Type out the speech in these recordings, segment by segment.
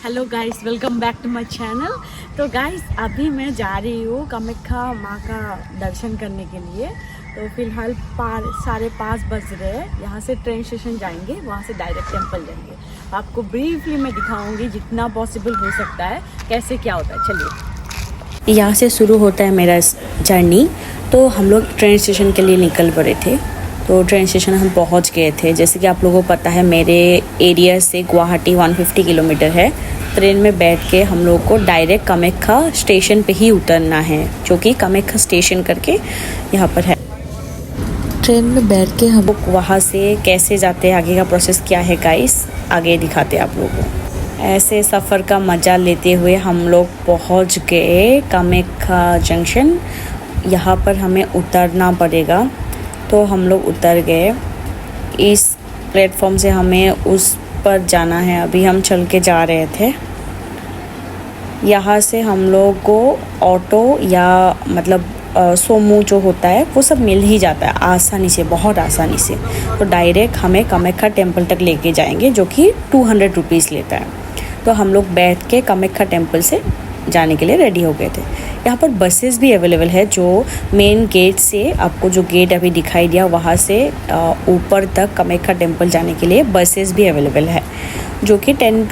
Hello guys, welcome back to my channel. तो guys अभी मैं जा रही हूँ कामाख्या माँ का दर्शन करने के लिए। तो फिलहाल 5:30 बज रहे हैं। यहाँ से ट्रेन स्टेशन जाएंगे, वहाँ से डायरेक्ट टेंपल जाएंगे। आपको ब्रीफली मैं दिखाऊंगी जितना पॉसिबल हो सकता है कैसे क्या होता है। चलिए, यहाँ से शुरू होता है मेरा जर्नी। तो हम लोग ट्रेन स्टेशन के लिए निकल पड़े थे। तो ट्रेन स्टेशन हम पहुंच गए थे। जैसे कि आप लोगों को पता है, मेरे एरिया से गुवाहाटी 150 किलोमीटर है। ट्रेन में बैठ के हम लोग को डायरेक्ट कामाख्या स्टेशन पे ही उतरना है, जो कि कामाख्या स्टेशन करके यहाँ पर है। ट्रेन में बैठ के हम लोग वहाँ से कैसे जाते हैं, आगे का प्रोसेस क्या है गाइस, आगे दिखाते हैं आप लोगों को। ऐसे सफ़र का मज़ा लेते हुए हम लोग पहुँच गए कामाख्या जंक्शन। यहाँ पर हमें उतरना पड़ेगा। तो हम लोग उतर गए। इस प्लेटफॉर्म से हमें उस पर जाना है। अभी हम चल के जा रहे थे। यहाँ से हम लोग को ऑटो या मतलब सोमो जो होता है वो सब मिल ही जाता है आसानी से, बहुत आसानी से। तो डायरेक्ट हमें कामाख्या टेम्पल तक लेके जाएंगे, जो कि 200 रुपीज़ लेता है। तो हम लोग बैठ के कामाख्या टेम्पल से जाने के लिए रेडी हो गए थे। यहाँ पर बसेस भी अवेलेबल है, जो मेन गेट से, आपको जो गेट अभी दिखाई दिया वहाँ से ऊपर तक कामाख्या टेम्पल जाने के लिए बसेस भी अवेलेबल है, जो कि 10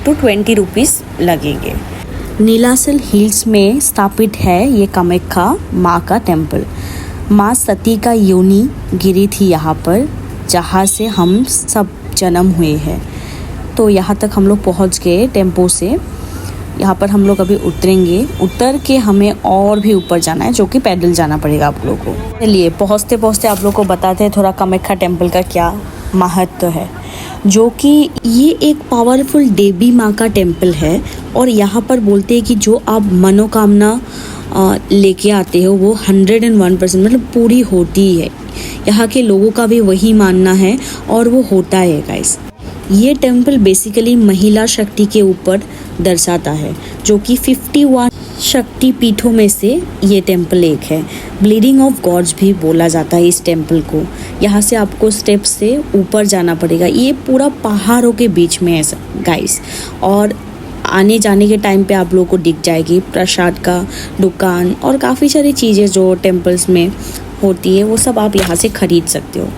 to 20 रुपीज़ लगेंगे। नीलाचल हिल्स में स्थापित है ये कामाख्या माँ का टेम्पल। माँ सती का योनि गिरी थी यहाँ पर, जहाँ से हम सब जन्म हुए हैं। तो यहाँ तक हम लोग पहुँच गए टेम्पो से। यहाँ पर हम लोग अभी उतरेंगे। उतर के हमें और भी ऊपर जाना है, जो कि पैदल जाना पड़ेगा आप लोगों को। चलिए, पहुँचते पहुँचते आप लोग को बताते हैं थोड़ा कामाख्या टेम्पल का क्या महत्व है। जो कि ये एक पावरफुल देवी माँ का टेम्पल है। और यहाँ पर बोलते हैं कि जो आप मनोकामना लेके आते हो वो 101% मतलब पूरी होती है। यहाँ के लोगों का भी वही मानना है और वो होता है गाइस। ये टेम्पल बेसिकली महिला शक्ति के ऊपर दर्शाता है, जो कि 51 शक्ति पीठों में से ये टेम्पल एक है। ब्लीडिंग ऑफ गॉड्स भी बोला जाता है इस टेम्पल को। यहाँ से आपको स्टेप्स से ऊपर जाना पड़ेगा। ये पूरा पहाड़ों के बीच में है गाइस। और आने जाने के टाइम पे आप लोगों को दिख जाएगी प्रसाद का दुकान और काफ़ी सारी चीज़ें जो टेम्पल्स में होती है, वो सब आप यहाँ से ख़रीद सकते हो।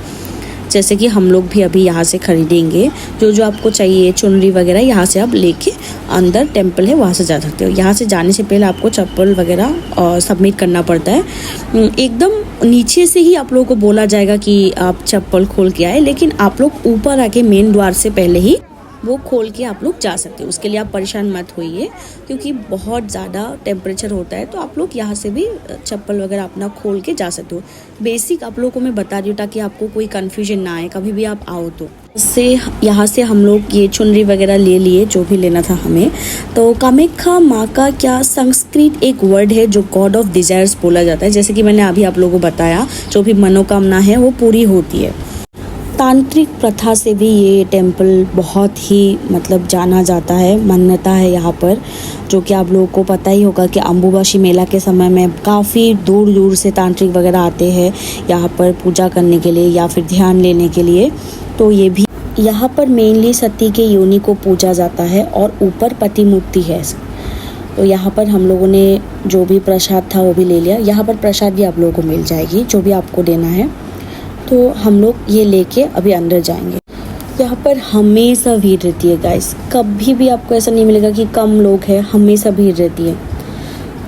जैसे कि हम लोग भी अभी यहाँ से ख़रीदेंगे। जो आपको चाहिए चुनरी वगैरह, यहाँ से आप लेके अंदर टेम्पल है वहाँ से जा सकते हो। यहाँ से जाने से पहले आपको चप्पल वगैरह सबमिट करना पड़ता है। एकदम नीचे से ही आप लोगों को बोला जाएगा कि आप चप्पल खोल के आए, लेकिन आप लोग ऊपर आके मेन द्वार से पहले ही वो खोल के आप लोग जा सकते हो। उसके लिए आप परेशान मत होइए, क्योंकि बहुत ज़्यादा टेम्परेचर होता है। तो आप लोग यहाँ से भी चप्पल वगैरह अपना खोल के जा सकते हो। बेसिक आप लोगों को मैं बता रही हूँ ताकि आपको कोई कन्फ्यूजन ना आए कभी भी आप आओ तो। यहाँ से हम लोग ये चुनरी वगैरह ले लिए, जो भी लेना था हमें। तो कामाख्या माँ का क्या संस्कृत एक वर्ड है जो गॉड ऑफ डिजायर्स बोला जाता है। जैसे कि मैंने अभी आप लोगों को बताया, जो भी मनोकामना है वो पूरी होती है। तांत्रिक प्रथा से भी ये टेम्पल बहुत ही मतलब जाना जाता है, मान्यता है यहाँ पर। जो कि आप लोगों को पता ही होगा कि अम्बुबाची मेला के समय में काफ़ी दूर दूर से तांत्रिक वगैरह आते हैं यहाँ पर पूजा करने के लिए या फिर ध्यान लेने के लिए। तो ये भी यहाँ पर मेनली सती के योनि को पूजा जाता है और ऊपर पति मूर्ति है। तो यहाँ पर हम लोगों ने जो भी प्रसाद था वो भी ले लिया। यहाँ पर प्रसाद भी आप लोगों को मिल जाएगी, जो भी आपको देना है। तो हम लोग ये लेके अभी अंदर जाएंगे। यहाँ पर हमेशा भीड़ रहती है गाइस। कभी भी आपको ऐसा नहीं मिलेगा कि कम लोग हैं, हमेशा भीड़ रहती है।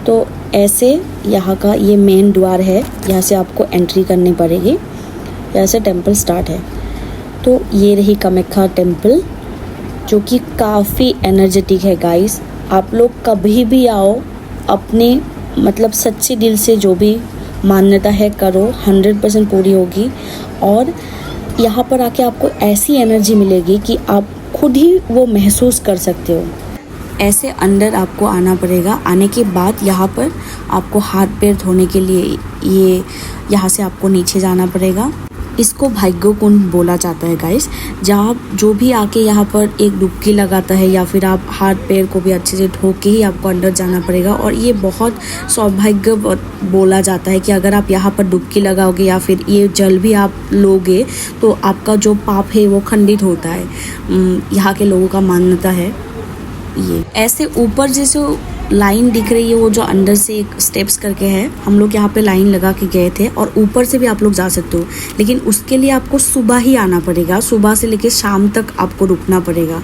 तो ऐसे यहाँ का ये मेन द्वार है, यहाँ से आपको एंट्री करनी पड़ेगी। यहाँ से टेम्पल स्टार्ट है। तो ये रही कामाख्या टेम्पल, जो कि काफ़ी एनर्जेटिक है गाइस। आप लोग कभी भी आओ, अपने मतलब सच्चे दिल से जो भी मान्यता है करो, 100% पूरी होगी। और यहाँ पर आके आपको ऐसी एनर्जी मिलेगी कि आप खुद ही वो महसूस कर सकते हो। ऐसे अंदर आपको आना पड़ेगा। आने के बाद यहाँ पर आपको हाथ पैर धोने के लिए ये यहाँ से आपको नीचे जाना पड़ेगा। इसको भाग्य कुंड बोला जाता है गाइस। जहाँ जो भी आके यहाँ पर एक डुबकी लगाता है या फिर आप हाथ पैर को भी अच्छे से धो के ही आपको अंदर जाना पड़ेगा। और ये बहुत सौभाग्य बोला जाता है कि अगर आप यहाँ पर डुबकी लगाओगे या फिर ये जल भी आप लोगे तो आपका जो पाप है वो खंडित होता है। यहाँ के लोगों का मान्यता है। ये ऐसे ऊपर जैसे लाइन दिख रही है वो जो अंदर से एक स्टेप्स करके है, हम लोग यहाँ पे लाइन लगा के गए थे और ऊपर से भी आप लोग जा सकते हो, लेकिन उसके लिए आपको सुबह ही आना पड़ेगा। सुबह से लेकर शाम तक आपको रुकना पड़ेगा।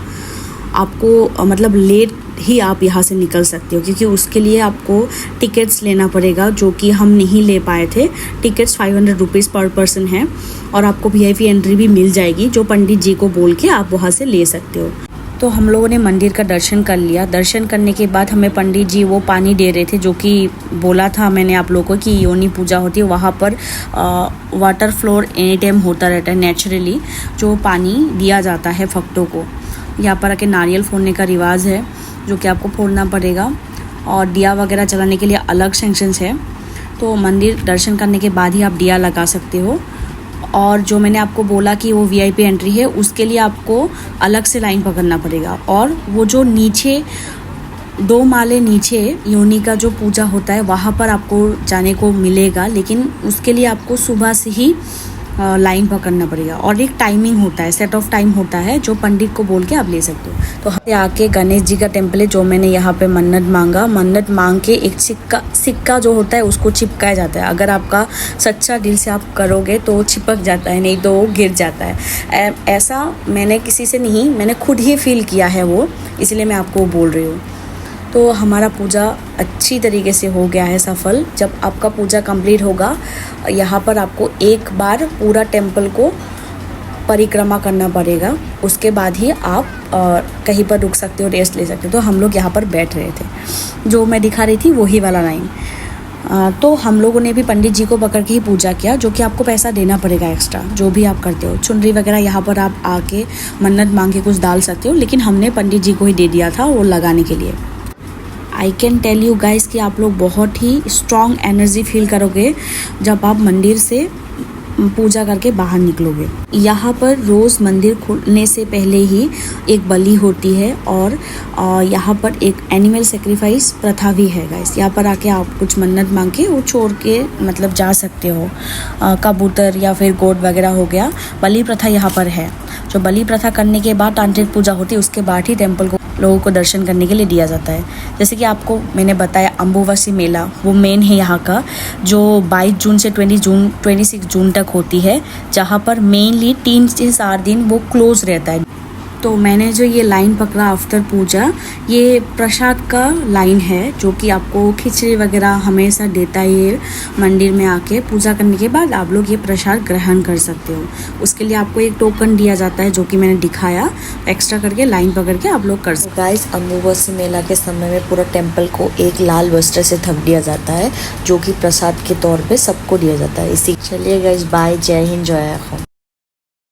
आपको मतलब लेट ही आप यहाँ से निकल सकते हो, क्योंकि उसके लिए आपको टिकट्स लेना पड़ेगा, जो कि हम नहीं ले पाए थे। टिकट्स 500 रुपीज़ पर पर्सन है और आपको VIP एंट्री भी मिल जाएगी, जो पंडित जी को बोल के आप वहाँ से ले सकते हो। तो हम लोगों ने मंदिर का दर्शन कर लिया। दर्शन करने के बाद हमें पंडित जी वो पानी दे रहे थे, जो कि बोला था मैंने आप लोगों को कि योनि पूजा होती है, वहाँ पर वाटर फ्लोर एनी टाइम होता रहता है नेचुरली, जो पानी दिया जाता है भक्तों को। यहाँ पर आके नारियल फोड़ने का रिवाज है, जो कि आपको फोड़ना पड़ेगा, और दिया वगैरह जलाने के लिए अलग सेंक्शंस है। तो मंदिर दर्शन करने के बाद ही आप दिया लगा सकते हो। और जो मैंने आपको बोला कि वो VIP एंट्री है, उसके लिए आपको अलग से लाइन पकड़ना पड़ेगा। और वो जो नीचे 2 माले नीचे योनि का जो पूजा होता है, वहाँ पर आपको जाने को मिलेगा, लेकिन उसके लिए आपको सुबह से ही लाइन पकड़ना पड़ेगा। और एक टाइमिंग होता है, सेट ऑफ टाइम होता है, जो पंडित को बोल के आप ले सकते हो। तो आके गणेश जी का टेम्पल है, जो मैंने यहाँ पे मन्नत मांगा। मन्नत मांग के एक सिक्का जो होता है उसको चिपकाया जाता है। अगर आपका सच्चा दिल से आप करोगे तो चिपक जाता है, नहीं तो वो गिर जाता है। ऐसा मैंने किसी से नहीं, मैंने खुद ही फील किया है वो, इसलिए मैं आपको बोल रही हूँ। तो हमारा पूजा अच्छी तरीके से हो गया है सफल। जब आपका पूजा कंप्लीट होगा, यहाँ पर आपको एक बार पूरा टेम्पल को परिक्रमा करना पड़ेगा, उसके बाद ही आप कहीं पर रुक सकते हो, रेस्ट ले सकते हो। तो हम लोग यहाँ पर बैठ रहे थे, जो मैं दिखा रही थी वही वाला लाइन। तो हम लोगों ने भी पंडित जी को पकड़ के ही पूजा किया, जो कि आपको पैसा देना पड़ेगा एक्स्ट्रा, जो भी आप करते हो। चुनरी वगैरह यहाँ पर आप आके मन्नत मांग के कुछ डाल सकते हो, लेकिन हमने पंडित जी को ही दे दिया था वो लगाने के लिए। I can tell you guys कि आप लोग बहुत ही स्ट्रॉन्ग एनर्जी फील करोगे जब आप मंदिर से पूजा करके बाहर निकलोगे। यहाँ पर रोज़ मंदिर खुलने से पहले ही एक बलि होती है, और यहाँ पर एक एनिमल सेक्रीफाइस प्रथा भी है गाइस। यहाँ पर आके आप कुछ मन्नत मांग के वो छोड़ के मतलब जा सकते हो। कबूतर या फिर गोट वगैरह हो गया, बलि प्रथा यहाँ पर है। जो बलि प्रथा करने के बाद तांत्रिक पूजा होती है, उसके बाद ही टेम्पल को लोगों को दर्शन करने के लिए दिया जाता है। जैसे कि आपको मैंने बताया, अम्बुवासी मेला वो मेन है यहाँ का, जो 22 जून से 26 जून तक होती है, जहाँ पर मेनली 3 से 4 दिन वो क्लोज रहता है। तो मैंने जो ये लाइन पकड़ा आफ्टर पूजा, ये प्रसाद का लाइन है, जो कि आपको खिचड़ी वगैरह हमेशा देता है ये मंदिर में आके। पूजा करने के बाद आप लोग ये प्रसाद ग्रहण कर सकते हो। उसके लिए आपको एक टोकन दिया जाता है, जो कि मैंने दिखाया। एक्स्ट्रा करके लाइन पकड़ के आप लोग कर सकते हो। गाइस, अम्बुवासी मेला के समय में पूरा टेम्पल को एक लाल वस्त्र से ढक दिया जाता है, जो कि प्रसाद के तौर पे सबको दिया जाता है। इसी चलिए गाइस, बाय, जय हिंद, जय अखम।